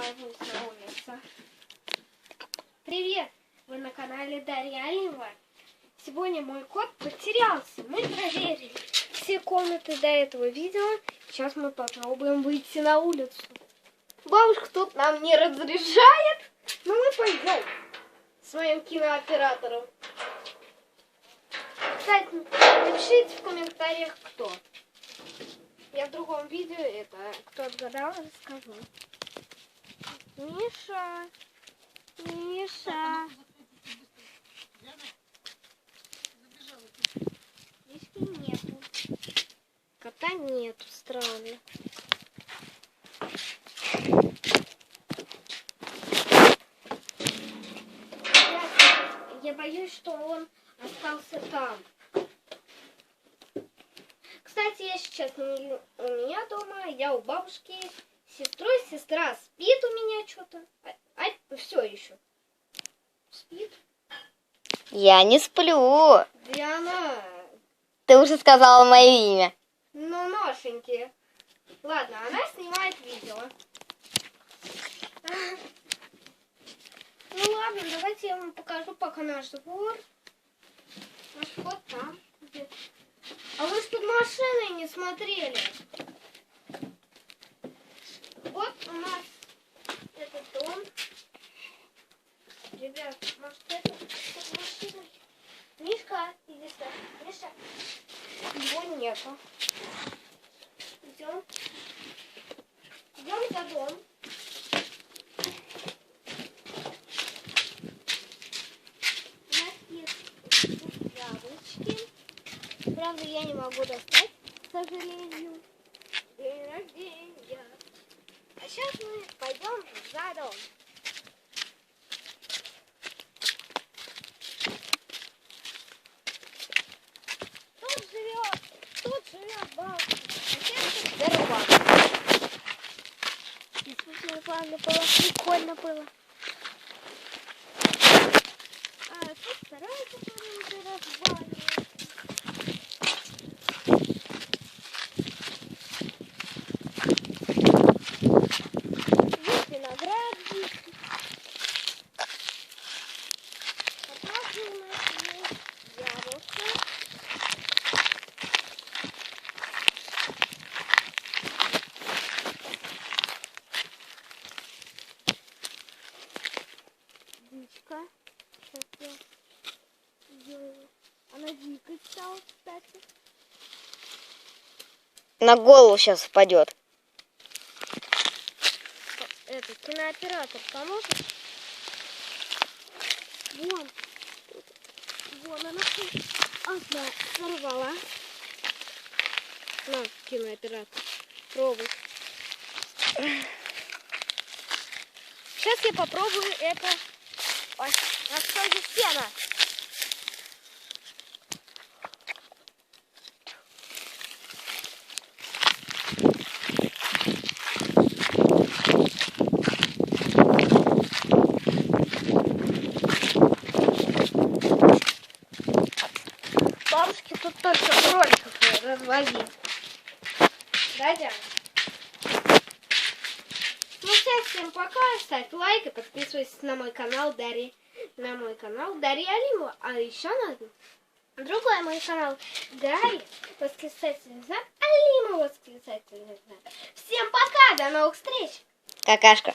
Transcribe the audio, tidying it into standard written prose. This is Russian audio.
отказываюсь на улице. Привет! Вы на канале Дарья Алимова. Сегодня мой кот потерялся. Мы проверили все комнаты до этого видео. Сейчас мы попробуем выйти на улицу. Бабушка тут нам не разрешает, но мы пойдем с моим кинооператором. Кстати, напишите в комментариях, кто. Я в другом видео это, кто отгадал, расскажу. Миша, Миша. Мишки нету. Кота нету, странно. Я боюсь, что он остался там. Кстати, я сейчас не у меня дома, я у бабушки с сестрой. Сестра спит у меня что-то. Все еще. Спит? Я не сплю. Диана. Ты уже сказала мое имя. Ну, Ношеньки. Ладно, она снимает видео. Ну ладно, давайте я вам покажу пока наш двор. Наш кот там. А вы ж под машиной не смотрели. Вот у нас этот дом. Ребят, может это под машиной? Мишка, иди сюда. Миша. Его нету. Идем. Идем за дом. У нас есть яблочки. Правда, я не могу достать, к сожалению. День рождения. А сейчас мы пойдем за дом. Тут живет бабушка. Здорово. Ладно, было прикольно было. А тут второй, который уже разваливается. Есть виноград здесь. А также у нас есть яблоко. Дичка. Сейчас я сделаю. Она дикой стала, кстати. На голову сейчас упадет. Этот кинооператор поможет? Вон. Вон она. Одна сорвала. На, кинооператор. Пробуй. Сейчас я попробую это. Ой, а что здесь стена? Бабушке тут только кроликов развозить. Да, Диана? Ну, все, всем пока. Ставь лайк и подписывайся на мой канал Дарья. На мой канал Дарья Алимова. А еще на другой мой канал Дарья. Восклицательный знак Алимова. Восклицательный знак. Всем пока. До новых встреч. Какашка.